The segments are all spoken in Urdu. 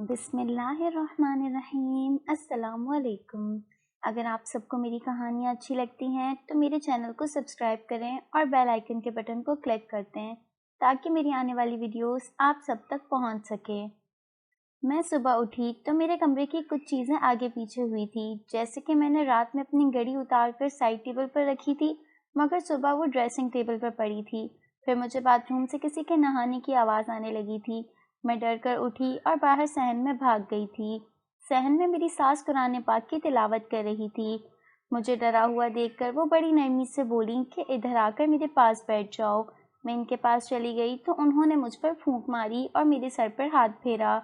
بسم اللہ الرحمن الرحیم۔ السلام علیکم۔ اگر آپ سب کو میری کہانیاں اچھی لگتی ہیں تو میرے چینل کو سبسکرائب کریں اور بیل آئیکن کے بٹن کو کلک کر دیں تاکہ میری آنے والی ویڈیوز آپ سب تک پہنچ سکے۔ میں صبح اٹھی تو میرے کمرے کی کچھ چیزیں آگے پیچھے ہوئی تھی، جیسے کہ میں نے رات میں اپنی گھڑی اتار کر سائڈ ٹیبل پر رکھی تھی مگر صبح وہ ڈریسنگ ٹیبل پر پڑی تھی۔ پھر مجھے باتھ روم سے کسی کے نہانے کی آواز آنے لگی تھی۔ میں ڈر کر اٹھی اور باہر صحن میں بھاگ گئی تھی۔ صحن میں میری ساس قرآن پاک کی تلاوت کر رہی تھی۔ مجھے ڈرا ہوا دیکھ کر وہ بڑی نرمی سے بولی کہ ادھر آ کر میرے پاس بیٹھ جاؤ۔ میں ان کے پاس چلی گئی تو انہوں نے مجھ پر پھونک ماری اور میرے سر پر ہاتھ پھیرا۔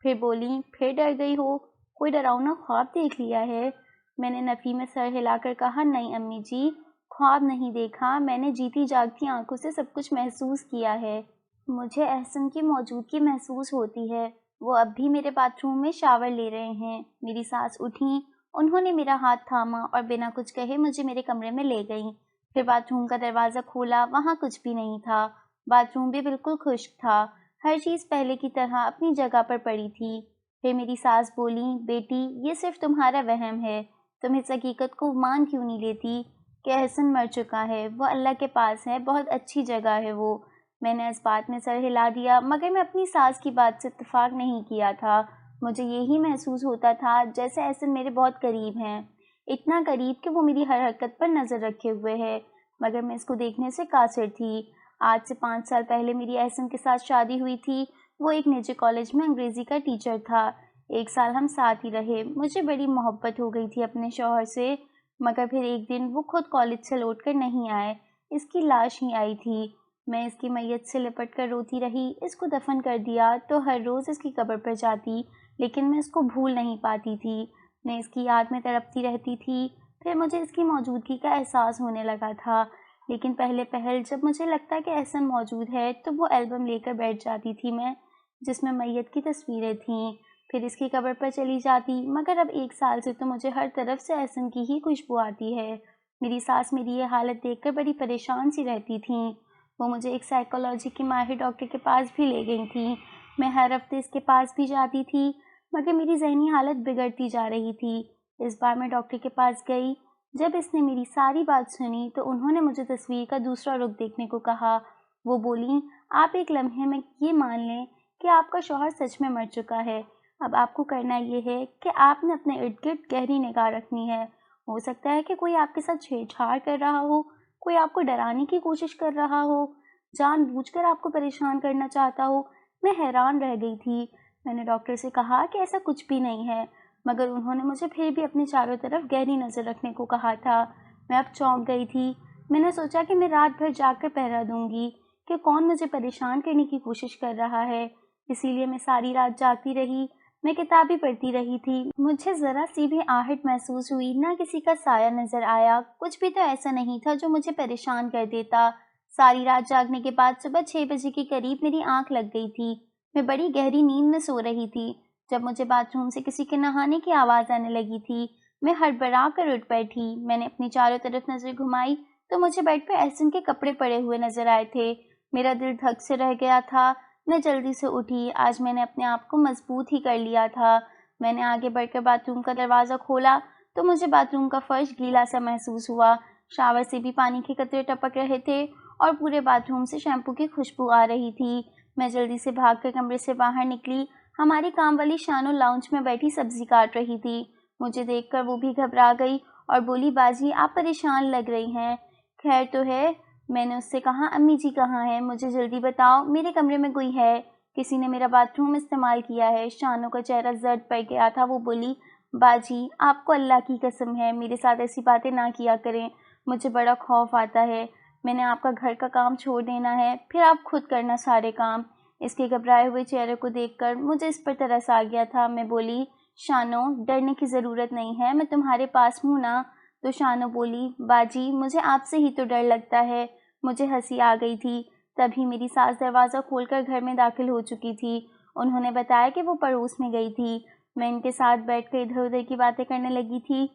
پھر بولی، پھر ڈر گئی ہو؟ کوئی ڈراؤنا خواب دیکھ لیا ہے؟ میں نے نفی میں سر ہلا کر کہا، نہیں امی جی، خواب نہیں دیکھا، میں نے جیتی جاگتی آنکھوں سے سب کچھ محسوس کیا ہے۔ مجھے احسن کی موجودگی محسوس ہوتی ہے، وہ اب بھی میرے باتھ روم میں شاور لے رہے ہیں۔ میری ساس اٹھیں، انہوں نے میرا ہاتھ تھاما اور بنا کچھ کہے مجھے میرے کمرے میں لے گئیں۔ پھر باتھ روم کا دروازہ کھولا، وہاں کچھ بھی نہیں تھا۔ باتھ روم بھی بالکل خشک تھا، ہر چیز پہلے کی طرح اپنی جگہ پر پڑی تھی۔ پھر میری ساس بولی، بیٹی یہ صرف تمہارا وہم ہے، تم اس حقیقت کو مان کیوں نہیں لیتی کہ احسن مر چکا ہے، وہ اللہ کے پاس ہے، بہت اچھی جگہ ہے وہ۔ میں نے اس بات میں سر ہلا دیا مگر میں اپنی ساس کی بات سے اتفاق نہیں کیا تھا۔ مجھے یہی محسوس ہوتا تھا جیسے احسن میرے بہت قریب ہیں، اتنا قریب کہ وہ میری ہر حرکت پر نظر رکھے ہوئے ہے، مگر میں اس کو دیکھنے سے قاصر تھی۔ آج سے 5 سال پہلے میری احسن کے ساتھ شادی ہوئی تھی۔ وہ ایک نجی کالج میں انگریزی کا ٹیچر تھا۔ 1 سال ہم ساتھ ہی رہے۔ مجھے بڑی محبت ہو گئی تھی اپنے شوہر سے، مگر پھر ایک دن وہ خود کالج سے لوٹ کر نہیں آئے، اس کی لاش ہی آئی تھی۔ میں اس کی میت سے لپٹ کر روتی رہی۔ اس کو دفن کر دیا تو ہر روز اس کی قبر پر جاتی، لیکن میں اس کو بھول نہیں پاتی تھی۔ میں اس کی یاد میں تڑپتی رہتی تھی۔ پھر مجھے اس کی موجودگی کا احساس ہونے لگا تھا، لیکن پہلے پہل جب مجھے لگتا کہ احسن موجود ہے تو وہ البم لے کر بیٹھ جاتی تھی میں، جس میں میت کی تصویریں تھیں۔ پھر اس کی قبر پر چلی جاتی، مگر اب 1 سال سے تو مجھے ہر طرف سے احسن کی ہی خوشبو آتی ہے۔ میری ساس میری یہ حالت دیکھ کر بڑی پریشان سی رہتی تھیں۔ وہ مجھے ایک سائیکالوجی کی ماہر ڈاکٹر کے پاس بھی لے گئی تھیں۔ میں ہر ہفتے اس کے پاس بھی جاتی تھی، مگر میری ذہنی حالت بگڑتی جا رہی تھی۔ اس بار میں ڈاکٹر کے پاس گئی۔ جب اس نے میری ساری بات سنی تو انہوں نے مجھے تصویر کا دوسرا رخ دیکھنے کو کہا۔ وہ بولیں، آپ ایک لمحے میں یہ مان لیں کہ آپ کا شوہر سچ میں مر چکا ہے۔ اب آپ کو کرنا یہ ہے کہ آپ نے اپنے ارد گرد گہری نگاہ رکھنی ہے۔ ہو سکتا ہے کہ کوئی آپ کے ساتھ چھیڑ چھاڑ کر رہا ہو، کوئی آپ کو ڈرانے کی کوشش کر رہا ہو، جان بوجھ کر آپ کو پریشان کرنا چاہتا ہو۔ میں حیران رہ گئی تھی۔ میں نے ڈاکٹر سے کہا کہ ایسا کچھ بھی نہیں ہے، مگر انہوں نے مجھے پھر بھی اپنے چاروں طرف گہری نظر رکھنے کو کہا تھا۔ میں اب چونک گئی تھی۔ میں نے سوچا کہ میں رات بھر جاگ کر پہرا دوں گی کہ کون مجھے پریشان کرنے کی کوشش کر رہا ہے، اسی لیے میں ساری رات جاگتی رہی۔ میں کتابیں پڑھتی رہی تھی۔ مجھے ذرا سی بھی آہٹ محسوس ہوئی، نہ کسی کا سایہ نظر آیا، کچھ بھی تو ایسا نہیں تھا جو مجھے پریشان کر دیتا۔ ساری رات جاگنے کے بعد صبح 6 بجے کے قریب میری آنکھ لگ گئی تھی۔ میں بڑی گہری نیند میں سو رہی تھی جب مجھے باتھ روم سے کسی کے نہانے کی آواز آنے لگی تھی۔ میں ہڑبڑا کر اٹھ بیٹھی۔ میں نے اپنی چاروں طرف نظر گھمائی تو مجھے بیڈ پر احسن کے کپڑے پڑے ہوئے نظر آئے تھے۔ میرا دل دھک سے رہ گیا تھا۔ میں جلدی سے اٹھی۔ آج میں نے اپنے آپ کو مضبوط ہی کر لیا تھا۔ میں نے آگے بڑھ کر باتھ روم کا دروازہ کھولا تو مجھے باتھ روم کا فرش گیلا سا محسوس ہوا۔ شاور سے بھی پانی کے قطرے ٹپک رہے تھے اور پورے باتھ روم سے شیمپو کی خوشبو آ رہی تھی۔ میں جلدی سے بھاگ کر کمرے سے باہر نکلی۔ ہماری کام والی شانو لاؤنج میں بیٹھی سبزی کاٹ رہی تھی۔ مجھے دیکھ کر وہ بھی گھبرا گئی اور بولی، باجی آپ پریشان لگ رہی ہیں، خیر تو ہے؟ میں نے اس سے کہا، امی جی کہاں ہیں؟ مجھے جلدی بتاؤ، میرے کمرے میں کوئی ہے، کسی نے میرا باتھ روم استعمال کیا ہے۔ شانو کا چہرہ زرد پڑ گیا تھا۔ وہ بولی، باجی آپ کو اللہ کی قسم ہے میرے ساتھ ایسی باتیں نہ کیا کریں، مجھے بڑا خوف آتا ہے۔ میں نے آپ کا گھر کا کام چھوڑ دینا ہے، پھر آپ خود کرنا سارے کام۔ اس کے گھبرائے ہوئے چہرے کو دیکھ کر مجھے اس پر ترس آ گیا تھا۔ میں بولی، شانو ڈرنے کی ضرورت نہیں ہے، میں تمہارے پاس ہوں نا۔ تو شانو بولی، باجی مجھے آپ سے ہی تو ڈر لگتا ہے۔ مجھے ہنسی آ گئی تھی۔ تبھی میری ساس دروازہ کھول کر گھر میں داخل ہو چکی تھی۔ انہوں نے بتایا کہ وہ پڑوس میں گئی تھی۔ میں ان کے ساتھ بیٹھ کر ادھر ادھر کی باتیں کرنے لگی تھی۔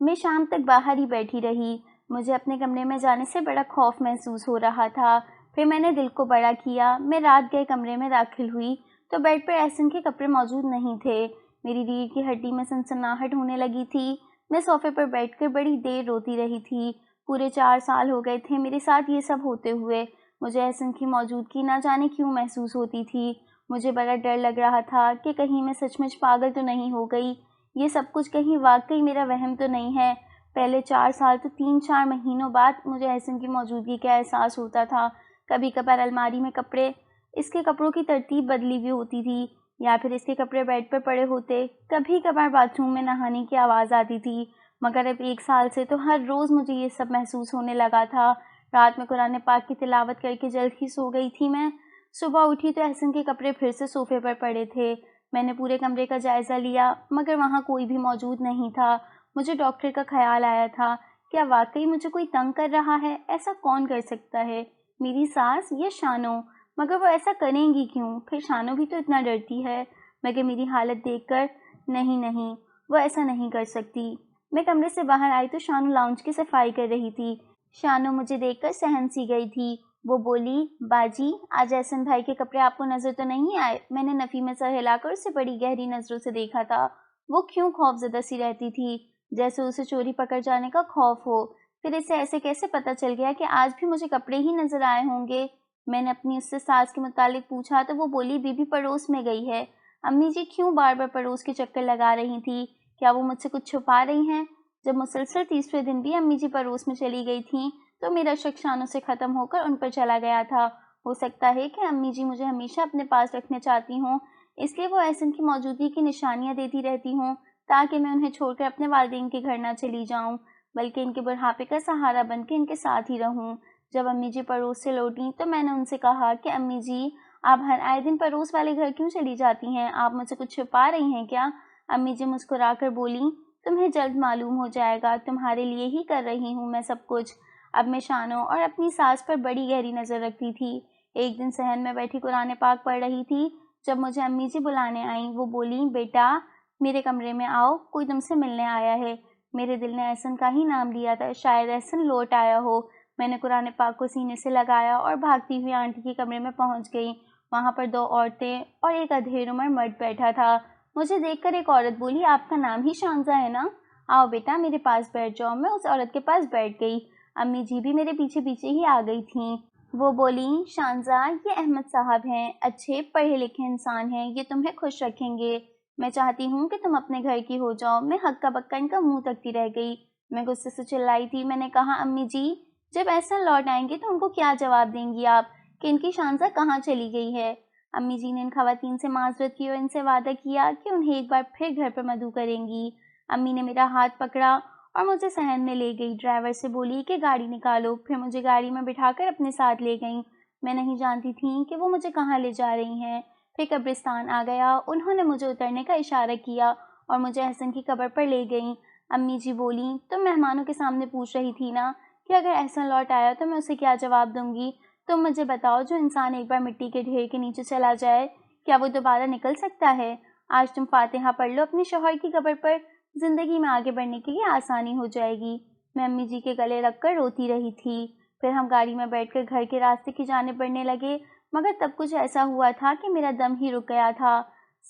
میں شام تک باہر ہی بیٹھی رہی۔ مجھے اپنے کمرے میں جانے سے بڑا خوف محسوس ہو رہا تھا۔ پھر میں نے دل کو بڑا کیا۔ میں رات گئے کمرے میں داخل ہوئی۔ تو بیڈ پر احسن کے کپڑے موجود نہیں تھے۔ میری ریڑھ کی ہڈی میں سنسناہٹ ہونے لگی تھی۔ میں صوفے پر بیٹھ کر بڑی دیر روتی رہی تھی۔ پورے 4 سال ہو گئے تھے میرے ساتھ یہ سب ہوتے ہوئے۔ مجھے احسن کی موجودگی نہ جانے کیوں محسوس ہوتی تھی۔ مجھے بڑا ڈر لگ رہا تھا کہ کہیں میں سچ مچ پاگل تو نہیں ہو گئی، یہ سب کچھ کہیں واقعی میرا وہم تو نہیں ہے۔ پہلے 4 سال تو 3-4 مہینوں بعد مجھے احسن کی موجودگی کا احساس ہوتا تھا۔ کبھی کبھار الماری میں کپڑے، اس کے کپڑوں کی ترتیب بدلی ہوئی ہوتی تھی، یا پھر اس کے کپڑے بیڈ پر پڑے ہوتے۔ کبھی کبھار باتھ روم میں نہانے کی آواز آتی تھی، مگر اب 1 سال سے تو ہر روز مجھے یہ سب محسوس ہونے لگا تھا۔ رات میں قرآن پاک کی تلاوت کر کے جلد ہی سو گئی تھی میں۔ صبح اٹھی تو احسن کے کپڑے پھر سے صوفے پر پڑے تھے۔ میں نے پورے کمرے کا جائزہ لیا، مگر وہاں کوئی بھی موجود نہیں تھا۔ مجھے ڈاکٹر کا خیال آیا تھا، کیا واقعی مجھے کوئی تنگ کر رہا ہے؟ ایسا کون کر سکتا ہے؟ میری ساس یا شانو؟ مگر وہ ایسا کریں گی کیوں؟ پھر شانو بھی تو اتنا ڈرتی ہے، مگر میری حالت دیکھ کر نہیں، وہ ایسا نہیں کر سکتی۔ میں کمرے سے باہر آئی تو شانو لاؤنج کی صفائی کر رہی تھی۔ شانو مجھے دیکھ کر سہم سی گئی تھی۔ وہ بولی، باجی آج احسن بھائی کے کپڑے آپ کو نظر تو نہیں آئے؟ میں نے نفی میں سر ہلا کر اسے بڑی گہری نظروں سے دیکھا تھا۔ وہ کیوں خوف زدہ سی رہتی تھی، جیسے اسے چوری پکڑ جانے کا خوف ہو۔ پھر اسے ایسے کیسے پتہ چل گیا کہ آج بھی مجھے کپڑے ہی نظر آئے ہوں گے؟ میں نے اپنی اس سے ساس کے متعلق پوچھا تو وہ بولی، بی بی پڑوس میں گئی ہے۔ امی جی کیوں بار بار پڑوس کے چکر لگا رہی تھی؟ کیا وہ مجھ سے کچھ چھپا رہی ہیں؟ جب مسلسل تیسرے دن بھی امی جی پڑوس میں چلی گئی تھیں تو میرا شک شانو سے ختم ہو کر ان پر چلا گیا تھا۔ ہو سکتا ہے کہ امی جی مجھے ہمیشہ اپنے پاس رکھنا چاہتی ہوں، اس لیے وہ احسن کی موجودگی کی نشانیاں دیتی رہتی ہوں تاکہ میں انہیں چھوڑ کر اپنے والدین کے گھر نہ چلی جاؤں، بلکہ ان کے بڑھاپے کا سہارا بن کے ان کے ساتھ ہی رہوں۔ جب امی جی پڑوس سے لوٹیں تو میں نے ان سے کہا کہ امی جی آپ ہر آئے دن پڑوس والے گھر کیوں چلی جاتی ہیں؟ آپ مجھ سے کچھ چھپا رہی ہیں کیا؟ امی جی مسکرا کر بولیں، تمہیں جلد معلوم ہو جائے گا، تمہارے لیے ہی کر رہی ہوں میں سب کچھ۔ اب میں شانو اور اپنی ساس پر بڑی گہری نظر رکھتی تھی۔ ایک دن صحن میں بیٹھی قرآن پاک پڑھ رہی تھی، جب مجھے امی جی بلانے آئیں۔ وہ بولیں، بیٹا میرے کمرے میں آؤ، کوئی تم سے ملنے آیا ہے۔ میرے دل نے احسن کا ہی نام لیا تھا، شاید احسن لوٹ آیا ہو۔ میں نے قرآن پاک کو سینے سے لگایا اور بھاگتی ہوئی آنٹی کے کمرے میں پہنچ گئی۔ وہاں پر 2 عورتیں اور ایک ادھیڑ عمر مرد بیٹھا تھا۔ مجھے دیکھ کر ایک عورت بولی، آپ کا نام ہی شانزہ ہے نا؟ آؤ بیٹا میرے پاس بیٹھ جاؤ۔ میں اس عورت کے پاس بیٹھ گئی۔ امی جی بھی میرے پیچھے پیچھے ہی آ گئی تھیں۔ وہ بولیں، شانزہ یہ احمد صاحب ہیں، اچھے پڑھے لکھے انسان ہیں، یہ تمہیں خوش رکھیں گے۔ میں چاہتی ہوں کہ تم اپنے گھر کی ہو جاؤ۔ میں ہکا بکا ان کا منہ تکتی رہ گئی۔ میں غصے سے چلائی تھی۔ میں نے کہا، امی جی جب ایسا لوٹ آئیں گے تو ان کو کیا جواب دیں گی آپ کہ ان کی شانزہ کہاں چلی گئی ہے؟ امی جی نے ان خواتین سے معذرت کی اور ان سے وعدہ کیا کہ انہیں ایک بار پھر گھر پر مدعو کریں گی۔ امی نے میرا ہاتھ پکڑا اور مجھے صحن میں لے گئی۔ ڈرائیور سے بولی کہ گاڑی نکالو، پھر مجھے گاڑی میں بٹھا کر اپنے ساتھ لے گئیں۔ میں نہیں جانتی تھی کہ وہ مجھے کہاں لے جا رہی ہیں۔ پھر قبرستان آ گیا، انہوں نے مجھے اترنے کا اشارہ کیا اور مجھے احسن کی قبر پر لے گئیں۔ امی جی بولیں، تم مہمانوں کے سامنے پوچھ رہی تھی نا کہ اگر احسن لوٹ آیا تو میں اسے کیا جواب دوں گی؟ تم مجھے بتاؤ، جو انسان ایک بار مٹی کے ڈھیر کے نیچے چلا جائے کیا وہ دوبارہ نکل سکتا ہے؟ آج تم فاتحہ پڑھ لو اپنے شوہر کی قبر پر، زندگی میں آگے بڑھنے کے لیے آسانی ہو جائے گی۔ میں امی جی کے گلے لگ کر روتی رہی تھی۔ پھر ہم گاڑی میں بیٹھ کر گھر کے راستے کی جانب بڑھنے لگے، مگر تب کچھ ایسا ہوا تھا کہ میرا دم ہی رک گیا تھا۔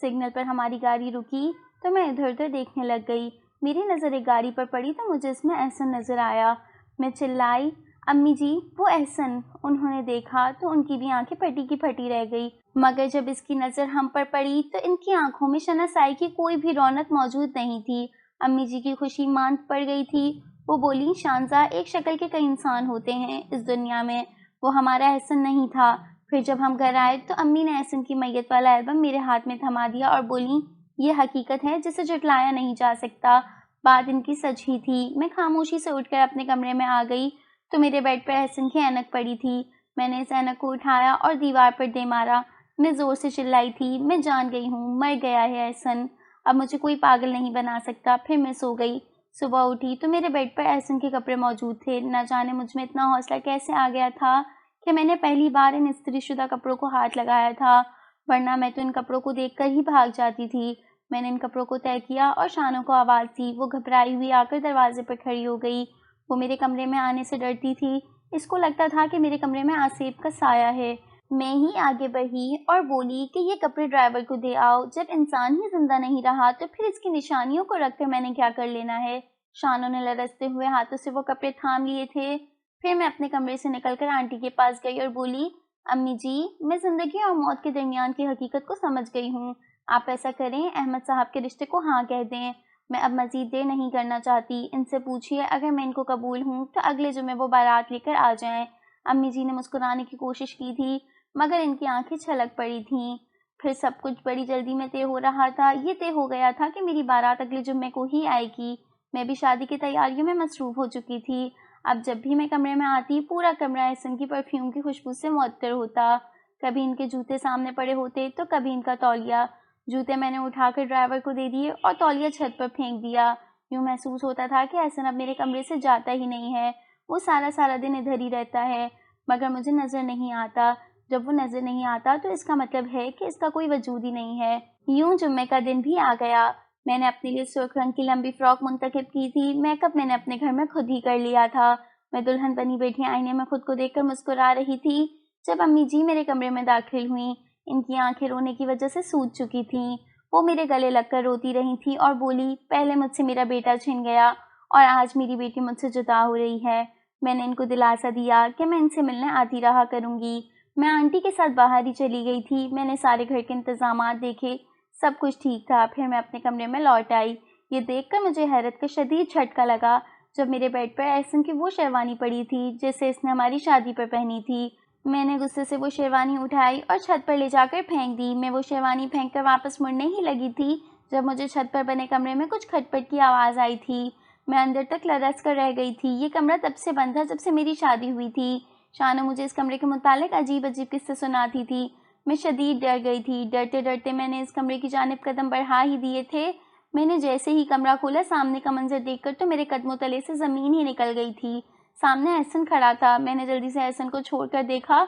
سگنل پر ہماری گاڑی رکی تو میں ادھر ادھر دیکھنے لگ گئی۔ میری نظر ایک گاڑی پر پڑی تو مجھے اس میں احسن نظر آیا۔ میں چلائی، امی جی وہ احسن۔ انہوں نے دیکھا تو ان کی بھی آنکھیں پھٹی کی پھٹی رہ گئی، مگر جب اس کی نظر ہم پر پڑی تو ان کی آنکھوں میں شناسائی کی کوئی بھی رونق موجود نہیں تھی۔ امی جی کی خوشی ماند پڑ گئی تھی۔ وہ بولی، شانزہ ایک شکل کے کئی انسان ہوتے ہیں اس دنیا میں، وہ ہمارا احسن نہیں تھا۔ پھر جب ہم گھر آئے تو امی نے احسن کی میت والا البم میرے ہاتھ میں تھما دیا اور بولی، یہ حقیقت ہے جسے جھٹلایا نہیں جا سکتا۔ بات ان کی سچ ہی تھی۔ میں خاموشی سے اٹھ کر اپنے کمرے میں آ گئی تو میرے بیڈ پر احسن کی اینک پڑی تھی۔ میں نے اس اینک کو اٹھایا اور دیوار پر دے مارا۔ میں زور سے چلائی تھی، میں جان گئی ہوں مر گیا ہے احسن، اب مجھے کوئی پاگل نہیں بنا سکتا۔ پھر میں سو گئی۔ صبح اٹھی تو میرے بیڈ پر احسن کے کپڑے موجود تھے۔ نہ جانے مجھ میں اتنا حوصلہ کیسے آ گیا تھا کہ میں نے پہلی بار ان استری شدہ کپڑوں کو ہاتھ لگایا تھا، ورنہ میں تو ان کپڑوں کو دیکھ کر ہی بھاگ جاتی تھی۔ میں نے ان کپڑوں کو طے کیا اور شانو کو آواز دی۔ وہ گھبرائی ہوئی آ کر دروازے پر کھڑی ہو گئی۔ وہ میرے کمرے میں آنے سے ڈرتی تھی۔ اس کو لگتا تھا کہ میرے کمرے میں آسیب کا سایہ ہے۔ میں ہی آگے بڑھی اور بولی کہ یہ کپڑے ڈرائیور کو دے آؤ، جب انسان ہی زندہ نہیں رہا تو پھر اس کی نشانیوں کو رکھ کر میں نے کیا کر لینا ہے۔ شانو نے لرزتے ہوئے ہاتھوں سے وہ کپڑے تھام لیے تھے۔ پھر میں اپنے کمرے سے نکل کر آنٹی کے پاس گئی اور بولی، امی جی، میں زندگی اور موت کے درمیان کی حقیقت کو سمجھ گئی ہوں۔ آپ ایسا کریں، احمد صاحب کے رشتے کو ہاں کہہ دیں۔ میں اب مزید دیر نہیں کرنا چاہتی، ان سے پوچھئے اگر میں ان کو قبول ہوں تو اگلے جمعے وہ بارات لے کر آ جائیں۔ امی جی نے مسکرانے کی کوشش کی تھی مگر ان کی آنکھیں چھلک پڑی تھیں۔ پھر سب کچھ بڑی جلدی میں طے ہو رہا تھا۔ یہ طے ہو گیا تھا کہ میری بارات اگلے جمعے کو ہی آئے گی۔ میں بھی شادی کی تیاریوں میں مصروف ہو چکی تھی۔ اب جب بھی میں کمرے میں آتی، پورا کمرہ احسن کی پرفیوم کی خوشبو سے معطر ہوتا۔ کبھی ان کے جوتے سامنے پڑے ہوتے تو کبھی ان کا تولیہ۔ جوتے میں نے اٹھا کر ڈرائیور کو دے دیے اور تولیہ چھت پر پھینک دیا۔ یوں محسوس ہوتا تھا کہ احسن اب میرے کمرے سے جاتا ہی نہیں ہے، وہ سارا دن ادھر ہی رہتا ہے، مگر مجھے نظر نہیں آتا۔ جب وہ نظر نہیں آتا تو اس کا مطلب ہے کہ اس کا کوئی وجود ہی نہیں ہے۔ یوں جمعے کا دن بھی آ گیا۔ میں نے اپنے لیے سرخ رنگ کی لمبی فراک منتخب کی تھی۔ میک اپ میں نے اپنے گھر میں خود ہی کر لیا تھا۔ میں دلہن بنی بیٹھی آئینے میں خود کو دیکھ کر مسکرا رہی تھی جب امی جی میرے کمرے میں داخل ہوئیں۔ ان کی آنکھیں رونے کی وجہ سے سوج چکی تھیں۔ وہ میرے گلے لگ کر روتی رہی تھی اور بولی، پہلے مجھ سے میرا بیٹا چھن گیا اور آج میری بیٹی مجھ سے جدا ہو رہی ہے۔ میں نے ان کو دلاسا دیا کہ میں ان سے ملنے آتی رہا کروں گی۔ میں آنٹی کے ساتھ باہر ہی چلی گئی تھی۔ میں نے سارے گھر کے انتظامات دیکھے، سب کچھ ٹھیک تھا۔ پھر میں اپنے کمرے میں لوٹ آئی۔ یہ دیکھ کر مجھے حیرت کا شدید جھٹکا لگا جب میرے بیڈ پر احسن کی وہ شیروانی پڑی تھی جسے اس نے ہماری شادی پر پہنی تھی۔ میں نے غصے سے وہ شیروانی اٹھائی اور چھت پر لے جا کر پھینک دی۔ میں وہ شیروانی پھینک کر واپس مڑنے ہی لگی تھی جب مجھے چھت پر بنے کمرے میں کچھ کھٹ پٹ کی آواز آئی تھی۔ میں اندر تک لرز کر رہ گئی تھی۔ یہ کمرہ تب سے بند تھا جب سے میری شادی ہوئی تھی۔ شانو مجھے اس کمرے کے متعلق عجیب قصے سناتی تھی۔ میں شدید ڈر گئی تھی۔ ڈرتے ڈرتے میں نے اس کمرے کی جانب قدم بڑھا ہی دیے تھے۔ میں نے جیسے ہی کمرہ کھولا، سامنے کا منظر دیکھ کر تو میرے قدموں تلے سے زمین ہی نکل گئی تھی۔ سامنے احسن کھڑا تھا۔ میں نے جلدی سے احسن کو چھوڑ کر دیکھا،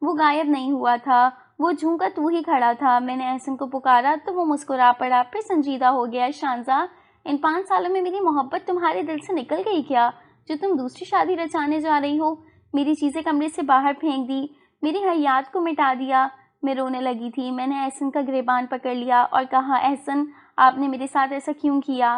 وہ غائب نہیں ہوا تھا، وہ جوں کا تو ہی کھڑا تھا۔ میں نے احسن کو پکارا تو وہ مسکرا پڑا، پھر سنجیدہ ہو گیا۔ شانزا، ان 5 سالوں میں میری محبت تمہارے دل سے نکل گئی کیا، جو تم دوسری شادی رچانے جا رہی ہو؟ میری چیزیں کمرے سے باہر پھینک دی، میری ہر یاد کو مٹا دیا۔ میں رونے لگی تھی۔ میں نے احسن کا گریبان پکڑ لیا اور کہا، احسن، آپ نے میرے ساتھ ایسا کیوں کیا؟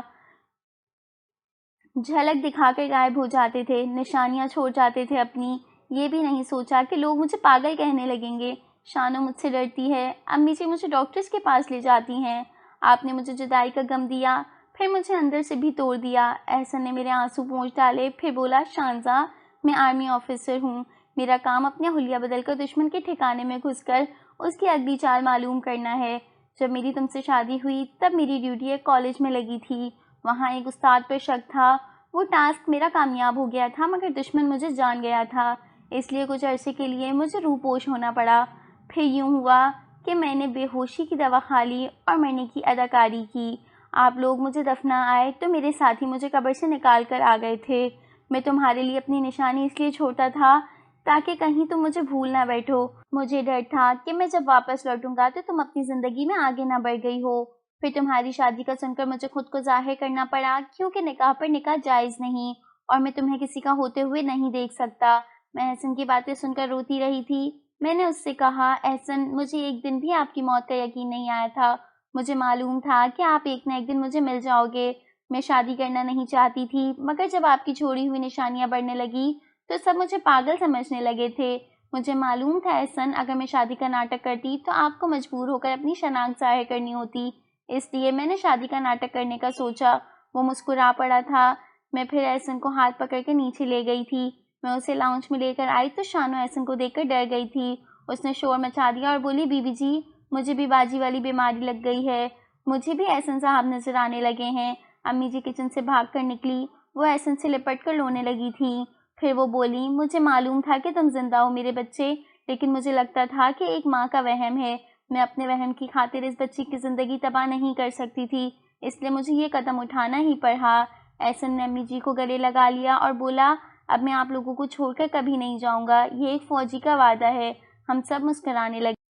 جھلک دکھا کر غائب ہو جاتے تھے، نشانیاں چھوڑ جاتے تھے اپنی۔ یہ بھی نہیں سوچا کہ لوگ مجھے پاگل کہنے لگیں گے۔ شانو مجھ سے ڈرتی ہے، امی جی مجھے ڈاکٹرز کے پاس لے جاتی ہیں۔ آپ نے مجھے جدائی کا غم دیا، پھر مجھے اندر سے بھی توڑ دیا۔ احسن نے میرے آنسو پونچھ ڈالے، پھر بولا، شانزا، میں آرمی آفیسر ہوں۔ میرا کام اپنا حلیہ بدل کر دشمن کے ٹھکانے میں گھس کر اس کی اگلی چال معلوم کرنا ہے۔ جب میری تم سے شادی ہوئی تب میری ڈیوٹی ایک کالج میں لگی تھی۔ وہاں ایک استاد پر شک تھا۔ وہ ٹاسک میرا کامیاب ہو گیا تھا مگر دشمن مجھے جان گیا تھا، اس لیے کچھ عرصے کے لیے مجھے روپوش ہونا پڑا۔ پھر یوں ہوا کہ میں نے بے ہوشی کی دوا کھا لی اور مرنے کی اداکاری کی۔ آپ لوگ مجھے دفنا آئے تو میرے ساتھی مجھے قبر سے نکال کر آ گئے تھے۔ میں تمہارے لیے اپنی نشانی اس لیے چھوڑتا تھا تاکہ کہیں تم مجھے بھول نہ بیٹھو۔ مجھے ڈر تھا کہ میں جب واپس لوٹوں گا تو تم اپنی زندگی میں آگے نہ بڑھ گئی ہو۔ پھر تمہاری شادی کا سن کر مجھے خود کو ظاہر کرنا پڑا کیونکہ نکاح پر نکاح جائز نہیں اور میں تمہیں کسی کا ہوتے ہوئے نہیں دیکھ سکتا۔ میں احسن کی باتیں سن کر روتی رہی تھی۔ میں نے اس سے کہا، احسن، مجھے ایک دن بھی آپ کی موت کا یقین نہیں آیا تھا۔ مجھے معلوم تھا کہ آپ ایک نہ ایک دن مجھے مل جاؤ گے۔ میں شادی کرنا نہیں چاہتی تھی مگر جب آپ کی چھوڑی ہوئی نشانیاں بڑھنے لگی تو سب مجھے پاگل سمجھنے لگے تھے۔ مجھے معلوم تھا احسن، اگر میں شادی کا ناٹک کرتی تو آپ کو مجبور ہو کر اپنی شناخت ظاہر کرنی ہوتی، اس لیے میں نے شادی کا ناٹک کرنے کا سوچا۔ وہ مسکرا پڑا تھا۔ میں پھر احسن کو ہاتھ پکڑ کے نیچے لے گئی تھی۔ میں اسے لاؤنج میں لے کر آئی تو شانو احسن کو دیکھ کر ڈر گئی تھی۔ اس نے شور مچا دیا اور بولی، بی بی جی، مجھے بھی باجی والی بیماری لگ گئی ہے، مجھے بھی احسن صاحب نظر آنے لگے ہیں۔ امی جی کچن سے بھاگ کر نکلی، وہ احسن سے لپٹ کر رونے لگی تھی۔ پھر وہ بولی، مجھے معلوم تھا کہ تم زندہ ہو میرے بچے، لیکن مجھے لگتا تھا کہ ایک ماں کا وہم ہے، میں اپنے وہم کی خاطر اس بچی کی زندگی تباہ نہیں کر سکتی تھی، اس لیے مجھے یہ قدم اٹھانا ہی پڑا۔ احسن نے امی جی کو گلے لگا لیا اور بولا، اب میں آپ لوگوں کو چھوڑ کر کبھی نہیں جاؤں گا، یہ ایک فوجی کا وعدہ ہے۔ ہم سب مسکرانے لگے۔